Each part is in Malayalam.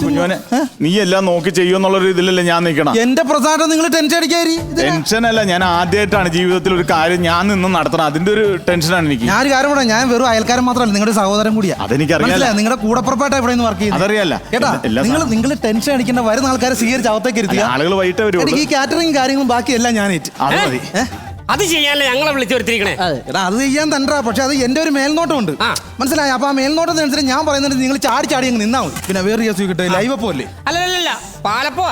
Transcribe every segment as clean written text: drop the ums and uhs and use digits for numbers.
കുഞ്ഞോനെ നീ എല്ലാം നോക്കി ചെയ്യുമെന്നുള്ളൊരു ഇതിലല്ലേ ഞാൻ നിൽക്കണം. എന്റെ പ്രസാദം നിങ്ങൾ ടെൻഷൻ അടിക്കാരി. ടെൻഷനല്ല, ഞാൻ ആദ്യമായിട്ടാണ് ജീവിതത്തിൽ ഒരു കാര്യം ഞാൻ നിന്ന് നടത്തണം. അതിന്റെ ഒരു ടെൻഷനാണ് എനിക്ക്. ഞാൻ ഒരു കാര്യം പറയാം, ഞാൻ വെറും അയൽക്കാരൻ മാത്രമല്ല, നിങ്ങളുടെ സഹോദരൻ കൂടിയാ. അതെനിക്കറിയാം. നിങ്ങളുടെ കൂടപ്പുറപ്പായിട്ട് ഇവിടെ നിന്ന് വർക്ക് ചെയ്യുന്നത്. അതറിയാല്ല കേട്ടാ. നിങ്ങൾ ടെൻഷൻ അടിക്കേണ്ട, വരുന്ന ആൾക്കാരെ സ്വീകരിച്ച് അവത്തേക്ക് ഇരുത്തുക. ആളുകൾ വൈകിട്ട് വരും. ഈ കാറ്ററിംഗ് കാര്യങ്ങളും ബാക്കിയെല്ലാം ഞാൻ ഏറ്റ്. അത് മതി. അത് ചെയ്യാനല്ലേ ഞങ്ങളെ വിളിച്ചു വരുത്തിരിക്കണേ. എടാ അത് ചെയ്യാൻ തണ്ടാ, പക്ഷെ അത് എന്റെ ഒരു മേൽനോട്ടമുണ്ട്, മനസ്സിലായി. അപ്പൊ ആ മേൽനോട്ടത്തിനനുസരിച്ച് ഞാൻ പറയുന്നത് നിങ്ങൾ ചാടി ചാടി അങ്ങ് നിന്നാ മതി. പിന്നെ വേറെ കേസ് കിട്ടും. ലൈവ് അപ്പോ അല്ലേ? അല്ലല്ല, പാലപ്പോ.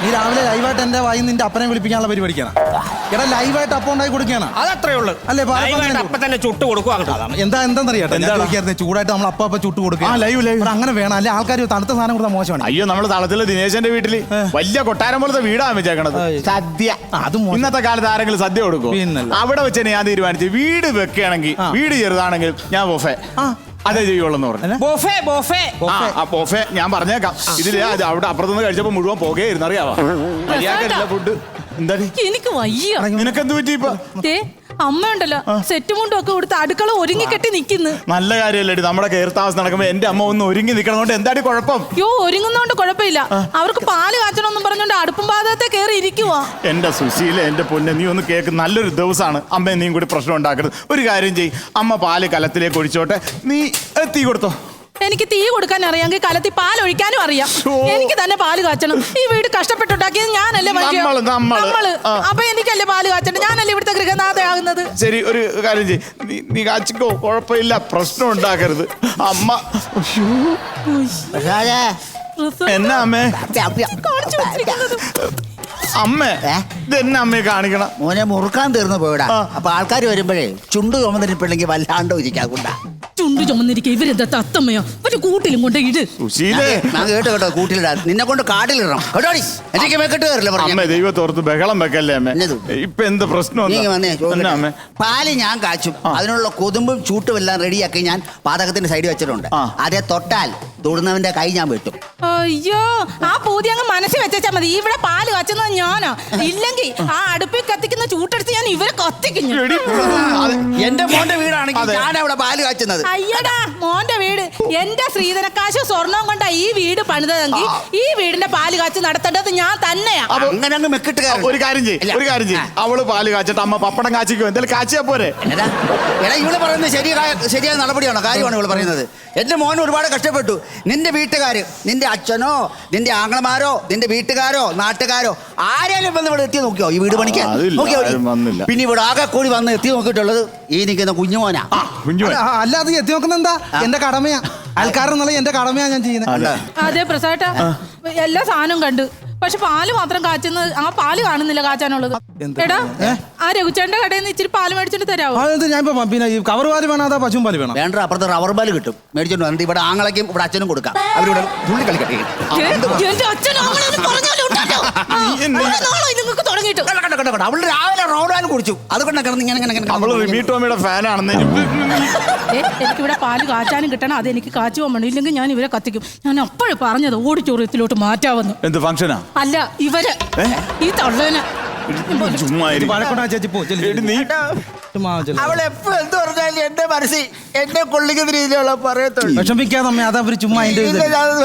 നീ രാവിലെ ലൈവായിട്ട് എന്റെ വായി നിന്റെ അപ്പനെ വിളിപ്പിക്കാനുള്ള പരിപാടിക്കാണ്. എടാ ലൈവായിട്ട് അപ്പം ഉണ്ടാക്കി കൊടുക്കുകയാണ്. അതത്രേ ഉള്ളൂ. അല്ലേ? അപ്പൊ തന്നെ ചുട്ട് കൊടുക്കുക. എന്താന്നറിയാട്ടെ, ചൂടായിട്ട് നമ്മൾ അപ്പ ചുട്ട് കൊടുക്കുക. അങ്ങനെ വേണം, അല്ലെ ആൾക്കാർ തണുത്ത സാധനം കൊടുത്താൽ മോശമാണ്. അയ്യോ, നമ്മള് തളത്തില് ദിനേശന്റെ വീട്ടില് വലിയ കൊട്ടാരം പോലത്തെ വീടാണ് വെച്ചേക്കണത്. സദ്യ. അത് ഇന്നത്തെ കാലത്ത് ആരെങ്കിലും സദ്യ കൊടുക്കും? അവിടെ വെച്ച് ഞാൻ തീരുമാനിച്ചു, വീട് വെക്കുകയാണെങ്കിൽ, വീട് ചെറുതാണെങ്കിൽ ഞാൻ ബൊഫേ അതേ ചെയ്യുള്ളൂ പറഞ്ഞു. ബൊഫേ ഞാൻ പറഞ്ഞേക്കാം. ഇതില് അവിടെ അപ്പുറത്തുനിന്ന് കഴിച്ചപ്പോ മുഴുവൻ പോകുകയായിരുന്നു, അറിയാവാ. മര്യാദ ഫുഡ്. എന്താ എനിക്ക് വയ്യ. നിനക്കെന്ത് പറ്റി? ഇപ്പൊ അമ്മ ഉണ്ടല്ലോ, സെറ്റ് മുണ്ടും ഒക്കെ കൊടുത്ത് അടുക്കള ഒരുങ്ങി കെട്ടി നിക്കുന്നു. നല്ല കാര്യമല്ലേ? നമ്മുടെ കയറി താമസം നടക്കുമ്പോ എന്റെ അമ്മ ഒന്ന് ഒരുങ്ങി നിൽക്കണോണ്ട് എന്താടി കുഴപ്പം? യോ, ഒരുങ്ങുന്നോണ്ട് കുഴപ്പമില്ല. അവർക്ക് പാല് കാച്ചണമെന്നും പറഞ്ഞോണ്ട് അടുപ്പും പാദത്തെ കയറി ഇരിക്കുവാ. എന്റെ സുശീല, എന്റെ പൊന്നെ, നീ ഒന്ന് കേക്ക്. നല്ലൊരു ദിവസമാണ്. അമ്മ നീയും കൂടി പ്രശ്നം ഉണ്ടാക്കരുത്. ഒരു കാര്യം ചെയ്യ്, അമ്മ പാല് കലത്തിലേക്ക് ഒഴിച്ചോട്ടെ, നീ തീ കൊടുത്തോ. എനിക്ക് തീ കൊടുക്കാൻ അറിയാമെങ്കിൽ കലത്തി പാൽ ഒഴിക്കാനും അറിയാം. എനിക്ക് തന്നെ പാല് കാച്ചണം. ഈ വീട് കഷ്ടപ്പെട്ടുണ്ടാക്കിയത് ഞാനല്ലേ? നമ്മള്. അപ്പൊ എനിക്കല്ലേ പാല് കാച്ചണം? ഞാനല്ലേ ഇവിടുത്തെ ഗൃഹനാഥയാകുന്നത്? ശരി, ഒരു കാര്യം ചെയ്യ്, നീ കാച്ചിക്കോ, കുഴപ്പമില്ല, പ്രശ്നം ഉണ്ടാക്കരുത്. അമ്മ എന്നാ അമ്മേ അമ്മേ ഇതെന്നെ അമ്മയെ കാണിക്കണം. മോനെ മുറുക്കാൻ തീർന്നു പോയിടാ. അപ്പൊ ആൾക്കാർ വരുമ്പോഴേ ചുണ്ട് ചുമന്നിരിപ്പില്ലെങ്കിൽ വല്ലാണ്ടോ ഇരിക്കാ. ചുണ്ടു ചുമന്നിരിക്കുക ഇവരെന്താ തത്തമ്മയോ? ഒരു കൂട്ടിലും കൊണ്ട് ഇട്. ഞാൻ കേട്ടോ കൂട്ടിലിടാ. നിന്നെ കൊണ്ട് കാട്ടിലിടണം കേട്ടോടി. എനിക്ക് വെക്കിട്ട് കയറില്ല പറഞ്ഞു. ദൈവത്തോർത്ത് ബഹളം വെക്കല്ലേ അമ്മേ. ഇപ്പൊ എന്ത് പ്രശ്നം? പാല് ഞാൻ കാച്ചും. അതിനുള്ള കൊതുമ്പും ചൂട്ടും എല്ലാം റെഡിയാക്കി ഞാൻ പാതകത്തിന്റെ സൈഡിൽ വെച്ചിട്ടുണ്ട്. അതേ തൊട്ടാൽ തൊടുന്നവന്റെ കൈ ഞാൻ വെട്ടും. അയ്യോ, ആ പൂതി അങ്ങ് മനസ്സിൽ വെച്ചാ മതി. ഇവിടെ പാല് കാച്ചുന്നത് ഞാനാ. ഇല്ലെങ്കിൽ ആ അടുപ്പിൽ കത്തിക്കുന്ന ചൂട്ടെടുത്ത് ഞാൻ ഇവരെ കത്തിക്കും. എന്റെ മോന്റെ വീടാണെങ്കിൽ ഞാൻ അവിടെ പാല് കാച്ചുന്നത്. അയ്യടാ, മോന്റെ വീട്. എന്റെ ശ്രീധനക്കാശ് സ്വർണം കൊണ്ടാ ഈ വീട് പണിതെങ്കിൽ ഈ വീടിന്റെ പാല് കാച്ച് നടത്തേണ്ടത് ഞാൻ തന്നെയാ. അങ്ങനെ അങ്ങ് മെക്കിട്ട് ഒരു കാര്യം ചെയ്യ്, അവള് പാല് കാച്ചിട്ട് അമ്മ പപ്പടം കാച്ചിക്കോ, എന്തായാലും കാച്ചിയാ പോരെ. എടാ, ഇവള് പറയുന്നത് ശരിയായ നടപടിയാണോ, കാര്യമാണോ ഇവള് പറയുന്നത്? എന്റെ മോൻ ഒരുപാട് കഷ്ടപ്പെട്ടു. നിന്റെ വീട്ടുകാര്, നിന്റെ അച്ഛനോ നിന്റെ ആങ്ങളമാരോ നിന്റെ വീട്ടുകാരോ നാട്ടുകാരോ ആരെങ്കിലും വന്ന് ഇവിടെ എത്തി നോക്കിയോ ഈ വീട് പണിക്കാൻ? പിന്നെ ഇവിടെ ആകെ കൂടി വന്ന് എത്തി നോക്കിയിട്ടുള്ളത് ഈ നിൽക്കുന്ന കുഞ്ഞുമോനാ. അല്ല, അത് എത്തി നോക്കുന്ന എന്താ? എന്റെ കടമയാ. ആൾക്കാരെന്നുള്ള എന്റെ കടമയാ ഞാൻ ചെയ്യുന്നത്. അതെ പ്രസാദ, എല്ലാ സാധനവും കണ്ടു. പക്ഷെ പാല് മാത്രം കാച്ചുന്നത്, ആ പാല് കാണുന്നില്ല കാച്ചാനുള്ളത്. എടാ, ആ രഘുച്ചേട്ടന്റെ കടയിൽ നിന്ന് ഇച്ചിരി പാല് മേടിച്ചിട്ട് തരാമോ? ഞാൻ പിന്നെ ഈ കവർ പാല് വേണം, അതാ പശുവും പാല് വേണം? വേണ്ട, അപ്പുറത്ത് റബ്ബർ പാല് കിട്ടും, മേടിച്ചോണ്ട് വന്നിട്ട് ഇവിടെ ആങ്ങളയ്ക്കും ഇവിടെ അച്ഛനും കൊടുക്കാം. അവരിവിടെ തുള്ളി കളിക്കട്ടെ. അവള് രാവിലെ റോഡാൻ കുടിച്ചു, അതുകൊണ്ട് എനിക്കിവിടെ പാല് കാച്ചാനും കിട്ടണം. അത് എനിക്ക് കാച്ചു പോകണം, ഇല്ലെങ്കിൽ ഞാൻ ഇവരെ കത്തിക്കും. ഞാൻ അപ്പോഴും പറഞ്ഞത് ഓഡിറ്റോറിയത്തിലോട്ട് മാറ്റാവുന്നു. എന്ത് ഫംഗ്ഷനാ? അല്ല, ഇവര് ഈ തള്ളേനെ അവൾ എപ്പോഴും എന്ത് പറഞ്ഞാലും എന്റെ മനസ്സിൽ എന്നെ കൊള്ളിക്കുന്ന രീതിയിലുള്ള പറയത്തുള്ളൂ. വിഷമിക്കാതെ അതവര് ചുമ്മാ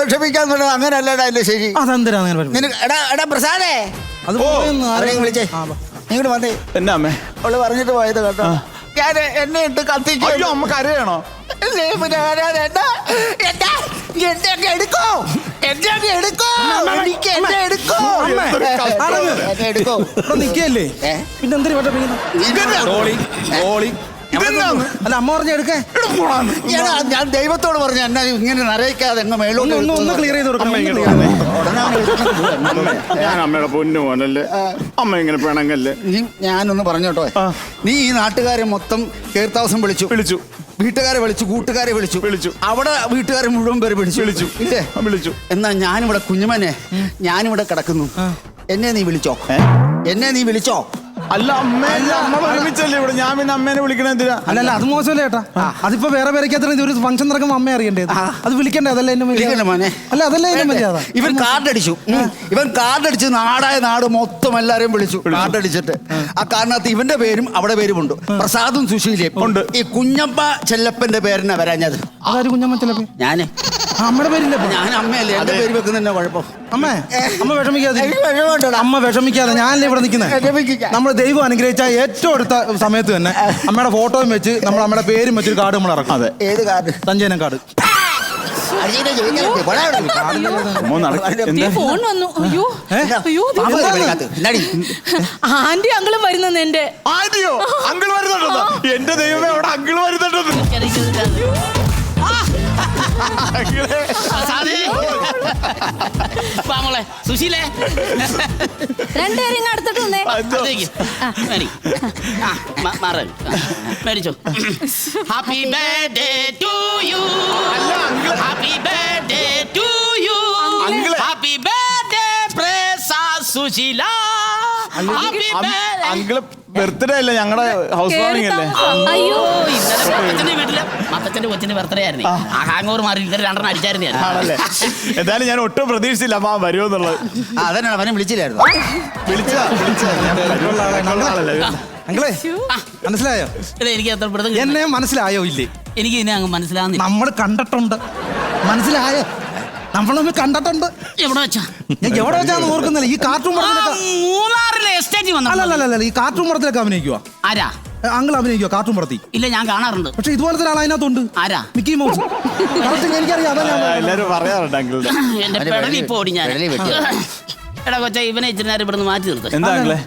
വിഷമിക്കാന്ന് പറഞ്ഞാൽ അങ്ങനല്ലടാ. അല്ലേ ശരി. അതെന്താ എടാ പ്രസാദേ, വിളിച്ചേ, നീങ്ങോട്ട് വന്നേ. എന്നാ അമ്മേ അവള് പറഞ്ഞിട്ട് പോയത് കേട്ടോ. ഞാൻ എന്നെ ഇട്ട് കത്തിച്ചു. അമ്മ കരയാണോ? നിക്കല്ലേ പിന്നെന്തൊരു അല്ല അമ്മ പറഞ്ഞ എടുക്കേ. ഞാൻ ദൈവത്തോട് പറഞ്ഞു എന്നാ ഇങ്ങനെ നരയിക്കാതെ ഒന്ന് ക്ലിയർ ചെയ്ത് കൊടുക്കണം. ഞാൻ അമ്മയുടെ പൊന്നു പോനല്ലേ, അമ്മ ഇങ്ങനെ പിണങ്ങല്ലേ. ഞാനൊന്ന് പറഞ്ഞോട്ടോ, നീ ഈ നാട്ടുകാരെ മൊത്തം കീർത്താവസം വിളിച്ചു, വീട്ടുകാരെ വിളിച്ചു, കൂട്ടുകാരെ വിളിച്ചു, അവിടെ വീട്ടുകാരെ മുഴുവൻ പേര് വിളിച്ചു. എന്നാ ഞാനിവിടെ കുഞ്ഞുമനെ, ഞാനിവിടെ കിടക്കുന്നു. എന്നെ നീ വിളിച്ചോ? അല്ല അമ്മ ഒരുമിച്ചല്ലേ ഇവിടെ, ഞാൻ പിന്നെ അമ്മേനെ വിളിക്കണ എന്തിനാ? അല്ലല്ല അത് മോശമല്ലേ ചേട്ടാ. അതിപ്പോ വേറെ പേരൊക്കെ ഒരു ഫംഗ്ഷൻ നടക്കുമ്പോ അമ്മ അറിയണ്ടേ? അത് വിളിക്കണ്ടേ? അതല്ലേ എന്നെ വിളിക്കണ്ട മോനെ. അല്ല അതല്ലേ എന്നെ മര്യാദ. ഇവൻ കാർഡ് അടിച്ചു. ഇവൻ കാർഡ് അടിച്ച് നാടായ നാട് മൊത്തം എല്ലാരെയും വിളിച്ചു. കാർഡ് അടിച്ചിട്ട് ആ കാറിനകത്ത് ഇവന്റെ പേരും അവിടെ പേരുമുണ്ട്, പ്രസാദും സുശീലയും ഉണ്ട്. ഈ കുഞ്ഞമ്മ ചെല്ലപ്പന്റെ പേരിനാ വരാഞ്ഞത്. അതാര് കുഞ്ഞമ്മ ചെല്ലപ്പ? ഞാന് അമ്മയുടെ പേരില്ല. ഞാൻ അമ്മയല്ലേ, എന്റെ പേര് വെക്കുന്ന കുഴപ്പം. അമ്മ വിഷമിക്കാതെ, അമ്മ വിഷമിക്കാതെ. ഞാനല്ലേ ഇവിടെ നിൽക്കുന്നത്. നമ്മൾ ദൈവം അനുഗ്രഹിച്ച ഏറ്റവും അടുത്ത സമയത്ത് തന്നെ അമ്മയുടെ ഫോട്ടോയും വെച്ച് നമ്മൾ അമ്മയുടെ പേരും വെച്ചൊരു കാർഡ് നമ്മൾ ഇറക്കും. അതെ. ഏത് കാർഡ്? സഞ്ജയനം കാർഡ്. ഫോൺ വന്നു. അയ്യോ അയ്യോ, ആന്റി അങ്കിളും വരുന്നെന്ന്. എന്റെ ആന്റിയോ അങ്കിൾ വരുന്നുണ്ടോ? എന്റെ ദൈവമേ, അവിടെ അങ്കിൾ വരുന്നുണ്ടോ? സുശീലേ, രണ്ടുപേരും ഇങ്ങ് അടുത്തോട്ട് വന്നേ. മേടിച്ചോ. Happy birthday to you, happy birthday to you, happy birthday Prasad Susheela. Uncle birthday അല്ലേ, ഞങ്ങളുടെ ഹൗസ് വാമിംഗ് അല്ലേ? അയ്യോ, ഇന്നലെ വീട്ടില് മത്തച്ഛന്റെ കൊച്ചിന്റെ ബർത്ത്ഡേ ആയിരുന്നു. ആ ഹാങ് ഓവർ മാറി ഇന്നലെ 2 അടിച്ചായിരുന്നു. ആണല്ലേ? എന്തായാലും ഞാൻ ഒട്ടും പ്രതീക്ഷിച്ചില്ല അമ്മ വരുമെന്നുള്ളത്. അതന്നെ അവനെ വിളിച്ചില്ലായിരുന്നു. അങ്കിളേ മനസ്സിലായോ? എനിക്ക് അത്ര എന്നെ മനസ്സിലായോ ഇല്ലേ? എനിക്ക് ഇതിനെ അങ്ങ് മനസ്സിലാവുന്നില്ല. നമ്മൾ കണ്ടിട്ടുണ്ട്. മനസ്സിലായോ? നമ്മളൊന്ന് കണ്ടിട്ടുണ്ട്. എവിടെ വെച്ചാ? ഞാൻ എവിടെ വെച്ചാന്ന് ഓർക്കുന്നില്ല. ഈ കാർട്ടൂൺ മൂന്നാറിലെ എസ്റ്റേറ്റ് വന്നു. അല്ലല്ല, ഈ കാർട്ടൂൺ പടത്തിലൊക്കെ അഭിനയിക്കുക. ആരാ? അങ്കിൾ അഭിനയിക്കുക കാർട്ടൂൺ പടത്തി. ഇല്ല, ഞാൻ കാണാറുണ്ട്. പക്ഷെ ഇതുപോലത്തെ ഒരാൾ അതിനകത്തുണ്ട്. ആരാ? Mickey Mouse. എനിക്കറിയാം. അതാ ഞാൻ എല്ലാരും പറയാറുണ്ട് അങ്കിളുടെ. എന്റെ പെടലി ഇപ്പൊ ഓടി ഞാൻ. എടാ കൊച്ച, ഇവനെ ഇച്ചിരി നേരം ഇവിടെ നിന്ന് മാറ്റി നിർത്ത്. എന്താ അങ്കിളെ?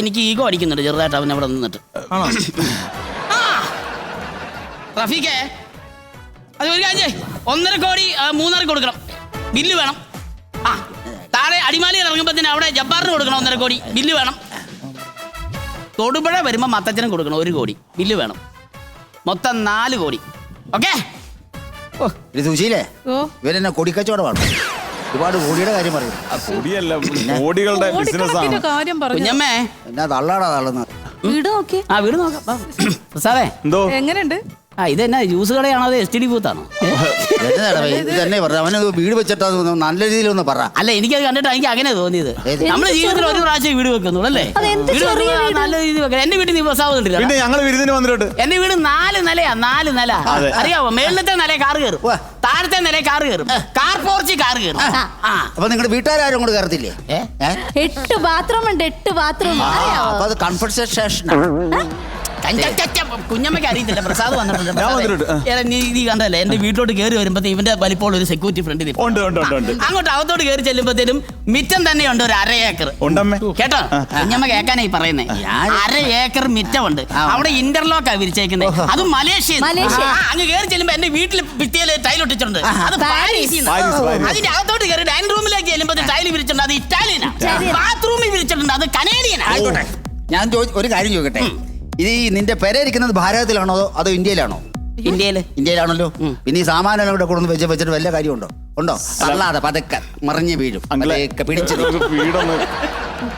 എനിക്ക് ഈഗോ അടിക്കുന്നുണ്ട് ചെറുതായിട്ട് അവൻ അവിടെ നിന്നിട്ട്. റഫീഖേ, അത് ഒരു കാര്യം ചെയ്യ്. 1.5 കോടി മൂന്നാർക്ക് കൊടുക്കണം. ബില്ല് വേണം. താഴെ അടിമാലിയിൽ ഇറങ്ങുമ്പോ അവിടെ ജബ്ബാറിന് കൊടുക്കണം 1.5 കോടി. ബില്ല് വേണം. തൊടുപുഴ വരുമ്പോ മത്തച്ഛനും കൊടുക്കണം 1 കോടി. ബില്ല് വേണം. മൊത്തം 4 കോടി. ഓക്കെ? സുശീലേ, ഇവരെന്നെ കൊടിക്കച്ചവടമാണ്. ഒരുപാട് കോടിയുടെ കാര്യം പറയും. കോടിയല്ല, കോടികളുടെ ബിസിനസ്സാണ്. കാര്യം പറഞ്ഞു. കുഞ്ഞമ്മേ, എന്നാ തള്ളാടാ തള്ളുന്നത്. വീട് നോക്കി. വീട് നോക്കാം. പ്രസാദേ, എന്തോ എങ്ങനെയുണ്ട്? ഇതെന്നാ ജ്യൂസ് കടയാണോ അത് STD ബൂത്താണോ? തന്നെ പറഞ്ഞു. അവനത് വീട് വെച്ചിട്ട് നല്ല രീതിയിലൊന്ന് പറ. അല്ല, എനിക്കത് കണ്ടിട്ട് എനിക്ക് അങ്ങനെ തോന്നിയത്. നമ്മുടെ ജീവിതത്തിൽ 1 പ്രാവശ്യം വീട് വെക്കുന്നു അല്ലേ? വീട് നല്ല രീതിയിൽ വെക്കണം. എന്റെ വീട്ടിൽ നീ പ്രസാദം. പിന്നെ ഞങ്ങൾ വിരുന്നിന് വന്നിട്ട് എന്റെ വീട് 4 നിലയാ. 4 നില. അറിയാവോ? മേളിലത്തെ നില കാറ് കയറും, താഴത്തെ നില കാറ് കയറും, കാർ പോർച്ച് കാറ് കയറും. അപ്പൊ നിങ്ങളുടെ വീട്ടുകാരും കൂടെ കയറത്തില്ലേ? 8 ബാത്റൂം ഉണ്ട്. 8 ബാത്റൂം. അപ്പൊ അത് കൺഫർട്ടേഷൻ. കുഞ്ഞമ്മയ്ക്ക് അറിയത്തില്ല. പ്രസാദ് വന്നിട്ടുണ്ട്. നീ കണ്ടല്ലേ എന്റെ വീട്ടിലോട്ട് കയറി വരുമ്പോ ഇവന്റെ വലിപ്പോൾ ഒരു സെക്യൂരിറ്റി ഫ്രണ്ട് അങ്ങോട്ട് അകത്തോട്ട് കയറി ചെല്ലുമ്പോഴത്തേനും മിറ്റം തന്നെയുണ്ട് 1/2 ഏക്കർ. കേട്ടോ, കുഞ്ഞമ്മ കേൾക്കാനായി പറയുന്നേ. 1/2 ഏക്കർ മിറ്റമുണ്ട്. അവിടെ ഇന്റർലോക്കാ വിരിച്ചേക്കുന്നത്. അതും മലേഷ്യ. അങ്ങ് കയറി ചെല്ലുമ്പോ എന്റെ വീട്ടിൽ ഭിത്തിയില് ടൈൽ ഒട്ടിച്ചിട്ടുണ്ട്. അത് അതിന്റെ അകത്തോട്ട് കയറി ഡൈനിങ് റൂമിലേക്ക് ചെല്ലുമ്പോ ടൈൽ വിരിച്ചിട്ടുണ്ട്. അത് ഇറ്റാലിയനാ. ബാത്റൂമിൽ വിരിച്ചിട്ടുണ്ട്. അത് കനേഡിയനാ. ഞാൻ ഒരു കാര്യം ചോദിക്കട്ടെ, ഇത് നിന്റെ പെരയിരിക്കുന്നത് ഭാരതത്തിലാണോ അതോ ഇന്ത്യയിലാണോ? ഇന്ത്യയിലാണല്ലോ. പിന്നെ ഈ സാമാനം കൂടെ കൊണ്ടു വെച്ചിട്ട് വല്ല കാര്യമുണ്ടോ? ഉണ്ടോ? തള്ളാതെ പതക്കെ മറിഞ്ഞ് വീഴും.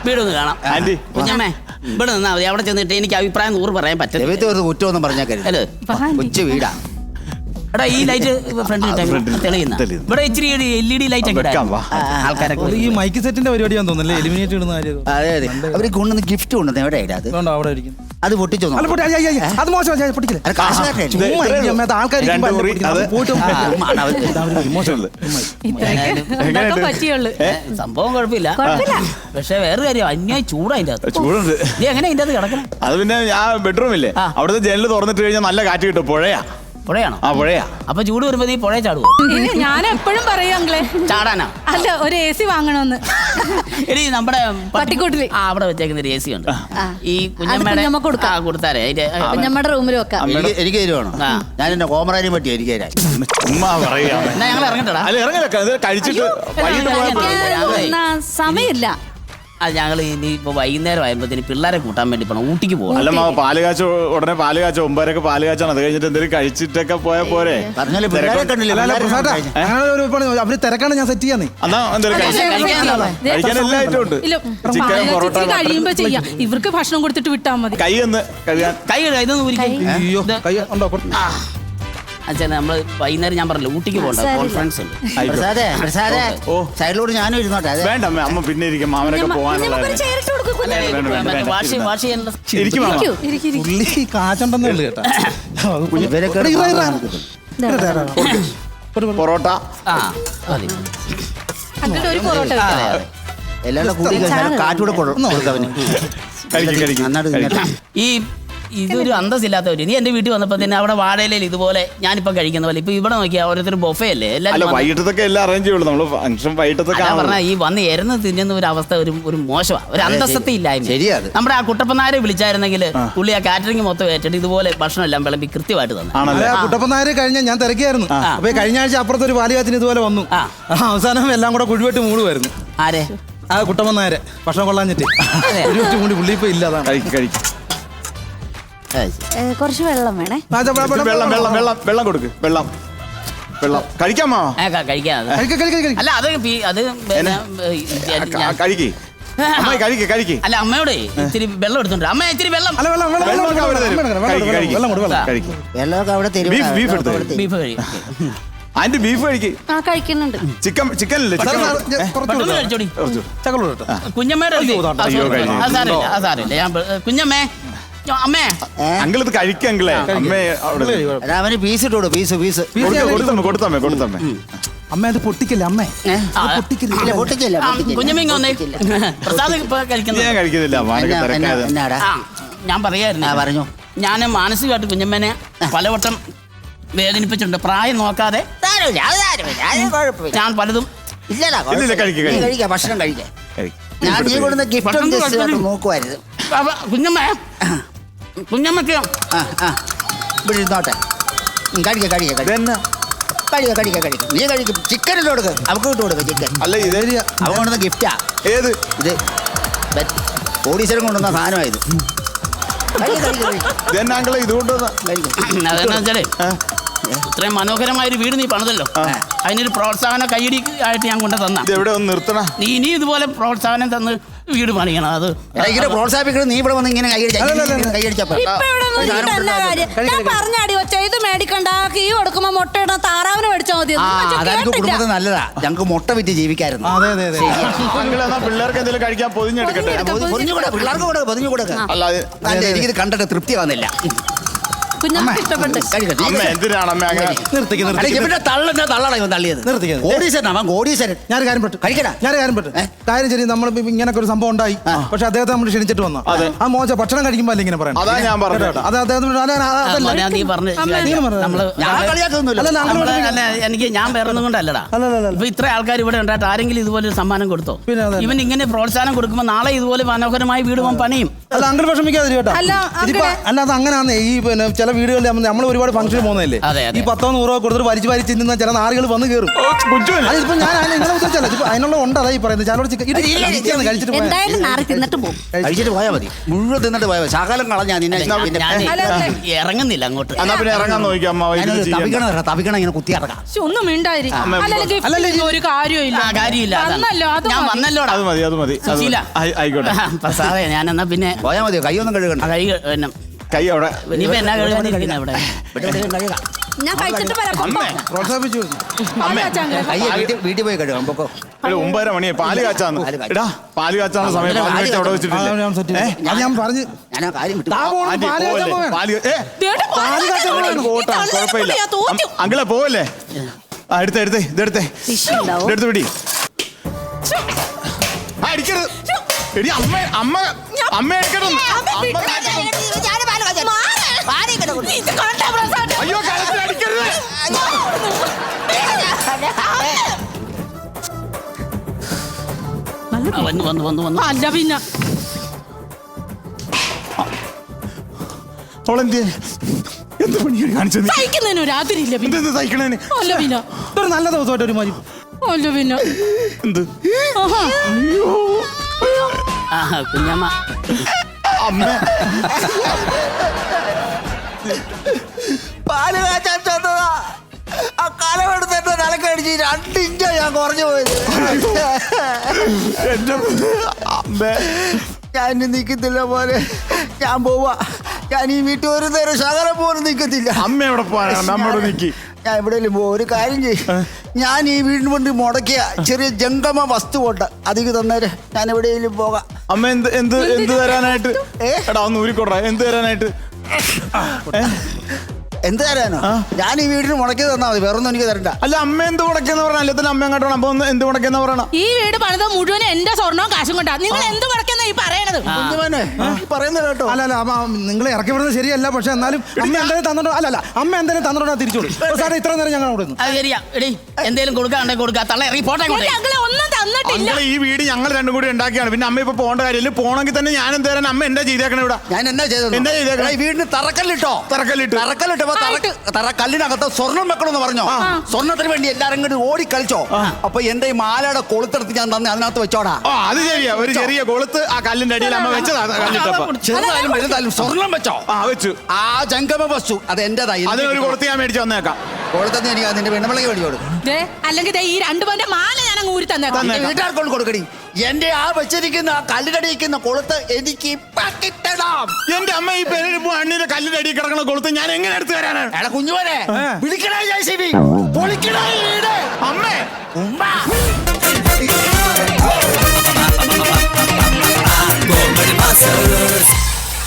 വീടൊന്ന് കാണാം. കുഞ്ഞമ്മേ, ഇവിടെ നിന്നാ മതി. അവിടെ ചെന്നിട്ട് എനിക്ക് അഭിപ്രായം 100 പറയാൻ പറ്റില്ല. കുറ്റമൊന്നും പറഞ്ഞേക്കരുത്. കൊച്ചു വീടാ. എടാ, ഈ ലൈറ്റ് ഫ്രണ്ട് തെളിയുന്ന ഇവിടെ ഇച്ചിരി LED ലൈറ്റ് ഒക്കെ ആൾക്കാരൊക്കെ. ഈ മൈക്ക് സെറ്റിന്റെ പരിപാടിയാന്ന് തോന്നുന്നല്ലേ? എലിമിനേറ്റ് ഇടുന്ന കാര്യം. അതെ അതെ, അവര് കൊണ്ടുവന്ന് ഗിഫ്റ്റ് കൊണ്ടുവന്ന് എവിടെ അത് അവിടെ ഇരിക്കും. അത് പൊട്ടിച്ചോ? അത് മോശം. പൊട്ടിക്കില്ല. സംഭവം കുഴപ്പമില്ല. പക്ഷെ വേറെ കാര്യം, അന്യായി ചൂടാ അതിന്റെ അകത്ത്. നീ എങ്ങനെ അതിന്റെ അകത്ത് കിടക്കണം? അത് പിന്നെ ആ ബെഡ്റൂമില്ലേ, അവിടുത്തെ ജനല് തുറന്നിട്ട് കഴിഞ്ഞാൽ നല്ല കാറ്റ് കിട്ടും. പുഴയാണോ? പുഴയാ. അപ്പൊ ചൂട് വരുമ്പോ നീ പുഴ ചാടുവോ? ഞാൻ എപ്പോഴും പറയും അങ്ങളെ, ചാടാനാ? അല്ല, ഒരു AC വാങ്ങണമെന്ന്. എടി, നമ്മുടെ പട്ടിക്കൂട്ടില് അവിടെ വെച്ചേക്കുന്ന ഒരു AC ഉണ്ട്. ഈ കുഞ്ഞമ്മയുടെ കൊടുത്താലേ കുഞ്ഞമ്മയുടെ റൂമിൽ വെക്കാം. എനിക്ക് തരുവാണോ? ഞാൻ എന്റെ കോമറാനും പറ്റി എനിക്ക് തരാം. ചുമ്മാ പറയാ. ഞങ്ങൾ ഇറങ്ങട്ടടാ. കഴിച്ചിട്ട് സമയമില്ല. അത് ഞങ്ങൾ ഇനി ഇപ്പൊ വൈകുന്നേരം ആയപ്പോഴത്തേന് പിള്ളേരെ കൂട്ടാൻ വേണ്ടി പോകണം ഊട്ടിക്ക് പോകണം അല്ല മാവ പാല് കാച്ച ഉടനെ പാല് കാച്ച 9:00 പാല് കാച്ചാണ്. അത് കഴിഞ്ഞിട്ട് എന്തെങ്കിലും കഴിച്ചിട്ടൊക്കെ പോയാ പോരെ? പറഞ്ഞാലും പിള്ളേരെ കണ്ടില്ലേ? അല്ല, പിള്ളേരെ പ്രസാദാ, കണ്ടില്ലേ? അങ്ങനെ ഒരു പണി, അവര് തിരക്കാണ്, ഞാൻ സെറ്റ് ചെയ്യാന്നേ. എന്നാ എന്തെങ്കിലും കഴിക്കാൻ എല്ലാ ഐറ്റം ഉണ്ട്. ചിക്കൻ, പൊറോട്ട, കഴിയുമ്പോ ചെയ്യാം. ഇവർക്ക് ഭക്ഷണം കൊടുത്തിട്ട് വിട്ടാ മതി. കൈ ഒന്ന് കഴുകാൻ. കൈ ഇതൊന്നും അയ്യോ, കൈ ഉണ്ടോ? അച്ഛൻ നമ്മള് വൈകുന്നേരം ഞാൻ പറഞ്ഞില്ല ഊട്ടിക്ക് പോകണ്ട കോൺഫറൻസ് ഉണ്ട്. പ്രസാദേ, പ്രസാദേ, സൈഡിലോട്ട് ഞാനും ഇരുന്നോട്ടെ. അതെ. വേണ്ട അമ്മ, അമ്മ പിന്നെ ഇരിക്കും. മാമനൊക്കെ പോകാനുള്ള വാഷ് ചെയ്യാനുള്ള ഇരിക്കും മാമ. പുള്ളി കാച്ചുണ്ടെന്നേ ഉള്ളു കേട്ടാ. ഇവരൊക്കെ പൊറോട്ട ആ മതി. അങ്ങനെ ഒരു പൊറോട്ട വെക്കാം. എല്ലാം കൂടി കാറ്റൂടെ കൊടുക്കവന്. കഴിക്കും കഴിക്കും നന്നായിട്ട് കഴിക്കും. ഈ ഇതൊരു അന്തസ്സില്ലാത്തവര്. നീ എന്റെ വീട്ടിൽ വന്നപ്പോ തന്നെ അവിടെ വാഴയിലയിൽ ഇതുപോലെ ഞാനിപ്പോ കഴിക്കുന്ന പോലെ ഇപ്പൊ ഇവിടെ നോക്കിയാ ഓരോരുത്തർ ബൊഫേ അല്ലേ അല്ല, എല്ലാവരും വൈകിട്ടത്തൊക്കെ എല്ലാം അറേഞ്ച് ചെയ്യുള്ളൂ. നമ്മള് ഫംഗ്ഷൻ വൈകിട്ടത്തൊക്കെ പറഞ്ഞ ഈ വന്ന് എരന്ന് തിന്നുന്ന ഒരു അവസ്ഥ ഒരു മോശമാണ്, ഒരു അന്തസ്സത്തെ ഇല്ലായ്മ. ശരിയാ അത്. നമ്മുടെ ആ കുട്ടപ്പനാരെ വിളിച്ചായിരുന്നെങ്കിൽ പുള്ളി ആ കാറ്ററിംഗ് മൊത്തം ഏറ്റിട്ട് ഇതുപോലെ ഭക്ഷണം എല്ലാം വിളമ്പി കൃത്യമായിട്ട് തന്നെ. ആണല്ലേ? കുട്ടപ്പനാര് കഴിഞ്ഞ ഞാൻ തിരക്കിയായിരുന്നു. അപ്പൊ കഴിഞ്ഞ ആഴ്ച അപ്പുറത്ത് ഒരു പാലുകാത്തിന് ഇതുപോലെ വന്നു. അവസാനം എല്ലാം കൂടെ കുഴിവെട്ട് മൂടുമായിരുന്നു. ആരെ? ആ കുട്ടപ്പനാര് ഭക്ഷണം കൊള്ളാഞ്ഞിട്ട് കുഴിവെട്ട് മൂടി. പുള്ളി ഇപ്പൊ ഇല്ലാതാണ്. കഴിക്കും കഴിക്കും. കുറച്ച് വെള്ളം വേണേ. വെള്ളം വെള്ളം വെള്ളം വെള്ളം കൊടുക്ക്. വെള്ളം വെള്ളം കഴിക്കാമോ? കഴിക്കാതെ അല്ല അത് അത് കഴിക്ക് അമ്മ, കഴിക്ക് കഴിക്ക്. അല്ല അമ്മയോടെ ഇത്തിരി വെള്ളം എടുത്തോണ്ട് അമ്മ ഇത്തിരി വെള്ളം വെള്ളമൊക്കെ അവിടെ തരും. കഴിക്ക് കഴിക്ക് കഴിക്ക്. വെള്ളമൊക്കെ അവിടെ തരും. ബീഫ് എടുത്ത് ബീഫ് കഴിക്കും. ആന്റി ബീഫ് കഴിക്ക്. ആ കഴിക്കുന്നുണ്ട്. ചിക്കൻ അല്ലേ? പെട്ടെന്ന് കഴിച്ചോടി. ചക്കളോട്ടോ. കുഞ്ഞമ്മയുടെ ആ സാരമില്ല. ഞാൻ കുഞ്ഞമ്മേ അമ്മേ അങ്കിൾ ഇത് കഴിക്കങ്കിളേ. അമ്മേ അവിടെ അവന് പീസ് ഇട്ടോളൂ. പീസ് പീസ് കൊടുത്തമ്മേ കൊടുത്തമ്മേ. അമ്മ അത് പൊട്ടിക്കല്ലേ അമ്മേ? പൊട്ടിക്കില്ല പൊട്ടിക്കില്ല. കുഞ്ഞമ്മ ഇങ്ങ് വന്നേ. പ്രസാദ് ഇപ്പൊ കഴിക്കുന്നത് ഞാൻ കഴിക്കുന്നില്ല. അമ്മാനൊക്കെ തിരക്കായത്. എന്നാടാ ഞാൻ പറയായിരുന്നു. പറഞ്ഞു. ഞാൻ മാനസികമായിട്ട് കുഞ്ഞമ്മനെ പലവട്ടം വേദനിപ്പിച്ചിട്ടുണ്ട്. പ്രായം നോക്കാതെ ഞാൻ പലതും ഇല്ലില്ല, കഴിക്ക്, കഴിക്ക്. കഴിക്കാം. ഭക്ഷണം കഴിക്കാം. കഴിക്ക്. ഞാൻ നീ കൊടുത്ത ഗിഫ്റ്റ് നോക്കുമായിരുന്നു. കുഞ്ഞമ്മ കുഞ്ഞമ്മക്ക് ഇവിടെ ഇരുന്നോട്ടെ. കഴിക്കാം കഴിക്കാം കഴിക്കാം കഴിക്കാം കഴിക്കാം കഴിക്കാം. നീ കഴിക്കും. ചിക്കൻ ഇട്ട് കൊടുക്കുക. അവർക്ക് ഇട്ട് കൊടുക്കുക ചിക്കൻ. അല്ല ഇത് അവൻ കൊണ്ടുവന്ന ഗിഫ്റ്റാ. ഏത്? ഇത് ഓഡീസറും കൊണ്ടുവന്ന സാധനമായത്. ഇതെന്നെ അങ്കിളെ ഇതുകൊണ്ട് അതെന്നാ വെച്ചാലേ ഇത്രയും മനോഹരമായൊരു വീട് നീ പണിതല്ലോ, അതിനൊരു പ്രോത്സാഹന കൈയടി ആയിട്ട് ഞാൻ കൊണ്ട് തന്ന. എവിടെ ഒന്ന് നിർത്തണ. നീ ഇനി ഇതുപോലെ പ്രോത്സാഹനം തന്ന് വീട് പണിയണം. അത് ഇങ്ങനെ പ്രോത്സാഹിപ്പിക്കണം. നീ ഇവിടെ വന്ന് ഇങ്ങനെ കൈയടിച്ചപ്പോ ഞാൻ പറഞ്ഞാടി ഒച്ച ഇത് മേടിക്കണ്ട, കീ കൊടുക്കുമ്പോ മുട്ട ഇടാൻ താറാവിന് മേടിച്ചാൽ മതി. അതെനിക്ക് കുടുംബത്തിൽ നല്ലതാ. ഞങ്ങൾക്ക് മുട്ട വിറ്റ് ജീവിക്കായിരുന്നു. അതെ അതെ അതെ. എന്നാ പിള്ളേർക്ക് എന്തെങ്കിലും കഴിക്കാൻ പൊതിഞ്ഞെടുക്കട്ടെ. പിള്ളേർക്ക് കൊടുക്കുക. പൊതിഞ്ഞു കൊടുക്കുക. അല്ലാതെ എനിക്കിത് കണ്ടിട്ട് തൃപ്തി വന്നില്ല. കുഞ്ഞമ്മക്ക് ഇഷ്ടപ്പെട്ടു. അമ്മ എന്തിനാണ് അമ്മ അങ്ങനെ? കോടീശ്വരൻ അവൻ കോടീശ്വരൻ. ഞാൻ കാര്യം പെട്ടു കഴിക്കടാ. ഞാൻ കാര്യം പെട്ടു. കാര്യം ശരി, നമ്മൾ ഇങ്ങനൊക്കെ ഒരു സംഭവം ഉണ്ടായി. പക്ഷെ അദ്ദേഹത്തെ നമ്മൾ ക്ഷണിച്ചിട്ട് വന്നു. ആ മോശ ഭക്ഷണം കഴിക്കുമ്പോ അല്ല ഇങ്ങനെ പറയാം. അതാ ഞാൻ പറഞ്ഞത്. അത് അദ്ദേഹത്തിന് നീ പറഞ്ഞ എനിക്ക് ഞാൻ വേറൊന്നും കൊണ്ടല്ലടാ. ഇപ്പൊ ഇത്ര ആൾക്കാർ ഇവിടെ ഉണ്ടായിട്ട് ആരെങ്കിലും ഇതുപോലെ ഒരു സമ്മാനം കൊടുത്തോ? ഇവൻ ഇങ്ങനെ പ്രോത്സാഹനം കൊടുക്കുമ്പോ നാളെ ഇതുപോലെ മനോഹരമായ വീട് പണിയും. അല്ല അങ്കിൾ വിഷമിക്കാതെ കേട്ടോ. അല്ല അത് അങ്ങനെയാന്ന്. ഈ പിന്നെ ചില വീടുകളിൽ നമ്മൾ ഒരുപാട് ഫംഗ്ഷൻ പോകുന്നതല്ലേ, ഈ 10-100 കൊടുത്തിട്ട് വലിച്ചു വാരി തിന്നുന്ന ചില നാറുകൾ വന്ന് കയറും. അതിപ്പോ ഞാൻ നിങ്ങളെ ഉദ്ദേശിച്ചല്ല, അതിനുള്ള ഉണ്ട്. അതായി പറയുന്നത് ചിലരോട് കഴിച്ചിട്ട് എന്തായാലും നാറി തിന്നിട്ട് പോകും. കഴിച്ചിട്ട് പോയാൽ മതി. മുഴുവൻ തിന്നിട്ട് പോയാൽ മതി. ശകലം കളഞ്ഞാ ഇറങ്ങുന്നില്ല അങ്ങോട്ട്. എന്നാ പിന്നെ ഇറങ്ങാൻ നോക്കിയാ അമ്മ. തപിക്കണം ഇങ്ങനെ കുത്തി ഇറക്കാം. ഒന്നും മിണ്ടായി. ഒരു കാര്യമില്ല. ഞാൻ വന്നല്ലോടാ. അത് മതി അത് മതി. സുശീല ആയിക്കോട്ടെ. പ്രസാദേ ഞാൻ എന്നാ പിന്നെ പോയാൽ മതിയോ? കൈയൊന്നും കഴുകണ്ട. കൈ അവിടെ ഇനിയിപ്പോ എന്നാ കഴുകാനിരിക്കുന്ന അവിടെ കഴുകാം. ഞാൻ കഴിച്ചിട്ട് വരാം. പ്രോത്സാഹിപ്പിച്ചു. വീട്ടിൽ പോയി കഴുകാം. പൊക്കോ. 9:30 മണിയെ പാല് കാച്ചാന്ന്. എടാ പാല് കാച്ചാനുള്ള സമയം പാല് കാച്ച അവിടെ വെച്ചിട്ടില്ലേ? ഞാൻ പറഞ്ഞു ഞാൻ ആ കാര്യം വിട്ടു. കുഴപ്പമില്ല. അങ്കിളെ പോവല്ലേ? എടുത്തേ ഇതെടുത്തേ ഇതെടുത്ത് പിടി. അടിക്കരുത്. എടി അമ്മ എടുക്കണം. അയ്യോ കലത്തിൽ അടിക്കരുത്. വന്നു അല്ല പിന്നെ എന്ത് പണിയാണ് കാണിച്ചത്? സഹിക്കുന്നതിന് രാത്രി ഇല്ല പിന്നെ. എന്ത് സഹിക്കണേന്? അല്ല പിന്നെ ഒരു നല്ല ദിവസമായിട്ട് ഒരു മാതിരി. അല്ല പിന്നെ എന്ത്? ആഹാ. അയ്യോ കുഞ്ഞമ്മ അമ്മ പാല് കാച്ചാൻ ചെന്നതാ. ആ കലമെടുത്ത് എന്റെ തലക്കടിച്ച് 2 ഇഞ്ചാ ഞാൻ കുറഞ്ഞു പോയത്. എന്റെ അമ്മ ഞാൻ ഇനി നിൽക്കത്തില്ല പോലെ, ഞാൻ പോവാ. ഞാൻ ഈ വീട്ടിൽ ഒരു നേരം ശകലം പോലും നിൽക്കത്തില്ല. അമ്മ എവിടെ പോകാനാണ്? അമ്മയോട് നിൽക്കി. ഞാൻ എവിടെയെങ്കിലും പോകും. ഒരു കാര്യം ചെയ്യും, ഞാൻ ഈ വീടിന് കൊണ്ട് മുടക്കിയ ചെറിയ ജംഗമ വസ്തു കൊണ്ട് അധികം തന്നേരെ ഞാൻ എവിടെയെങ്കിലും പോകാം. അമ്മ എന്ത് എന്ത് എന്ത് തരാനായിട്ട്? എടാ ഒന്ന് ഊരിക്കൊട. എന്ത് തരാനായിട്ട്? എന്ത് തരാനോ? ഞാൻ ഈ വീടിന് മുടക്കി തന്നാ മതി, വേറൊന്നും എനിക്ക് തരണ്ട. അല്ല അമ്മ എന്ത് മുടക്കിയെന്ന് പറഞ്ഞ? അല്ലെങ്കിൽ അമ്മ അങ്ങോട്ട് വേണം. അപ്പൊ ഒന്ന് എന്ത് മുടക്കിയെന്ന് പറയണം? ഈ വീട് പണിത് മുഴുവൻ എന്റെ സ്വർണ്ണവും കാശും കൊണ്ടാ. നിങ്ങൾ എന്ത് മുടക്കുന്ന ഈ പറയണത്? കുഞ്ഞുമോനെ, പറയുന്നത് കേട്ടോ. അല്ല നിങ്ങൾ ഇറക്കി വിടുന്നത് ശരിയല്ല, പക്ഷെ എന്നാലും അമ്മ എന്തെങ്കിലും തന്നിട്ടോ? അല്ല അമ്മ എന്തെങ്കിലും തന്നിട്ടോ തിരിച്ചോളൂ സാറേ. ഇത്ര നേരം ഞങ്ങൾ അവിടെ അത് ശരിയാ. എടീ എന്തേലും കൊടുക്കാണ്ടേ കൊടുക്കാ. തള്ള ഇറങ്ങി പോട്ടെ. എന്റെ അങ്കിളെ ഒന്നും തന്നിട്ടില്ല. അങ്ങളെ ഈ വീട് ഞങ്ങൾ രണ്ടും കൂടി ഉണ്ടാക്കിയാണ്. പിന്നെ അമ്മ ഇപ്പൊ പോകേണ്ട കാര്യമില്ല. പോണെങ്കിൽ തന്നെ ഞാൻ എന്ത് തരാൻ? അമ്മ എന്താ ചെയ്തേക്കണേ ഇവിടെ? ഞാൻ എന്നാ ചെയ്തത്? എന്താ ചെയ്തേക്കണേ? ഈ വീടിന് തറക്കല്ലിട്ടോ. തറക്കല്ലിട്ടപ്പോ കല്ലിനകത്ത് സ്വർണം വെക്കണമെന്ന് പറഞ്ഞോ. സ്വർണത്തിന് വേണ്ടി എല്ലാരും കൂടി ഓടി കളിച്ചോ. അപ്പൊ എന്റെ ഈ മാലയുടെ കൊളുത്തെടുത്ത് ഞാൻ തന്നെ അതിനകത്ത് വെച്ചോടാ. അത് ശരിയാ. ഒരു ചെറിയ കൊളുത്ത് ആ കല്ലിന്റെ അടിയിൽ അമ്മ വെച്ചതാ. കല്ലിട്ടപ്പോ ചെറുതായാലും വലുതായാലും സ്വർണം വെച്ചോ. വെച്ചു. ആ ജംഗമ വസ്തു അത് എന്റേതായി. അതിനൊരു കൊളുത്ത് ഞാൻ മേടിച്ചു വന്നേക്കാം. കൊളുത്തന്നെ എനിക്ക് നിന്റെ പെണ്ണുമ്പിളക്ക് മേടിച്ചോട്. അല്ലെങ്കിൽ ഈ 2 പവന്റെ മാല ഞാൻ അങ്ങ് ഊരി തന്നേക്കാം. വീട്ടുകാർക്കൊണ്ട് കൊടുക്കടി. എന്റെ ആ വെച്ചിരിക്കുന്ന കല്ലിനടിയിരിക്കുന്ന കൊളുത്ത് എനിക്ക് ഇപ്പൊ കിട്ടണം. എന്റെ അമ്മ ഈ അണ്ണിന്റെ കല്ലിന്റെ അടിയിൽ കിടക്കണ കൊളുത്ത് ഞാൻ എങ്ങനെ എടുത്തു തരാനാണ്? എടാ കുഞ്ഞുവനെ, വിളിക്കണേ ജയശ്രീ, പൊളിക്കണേ വീട്. അമ്മേ ഉമ്മ. Gol,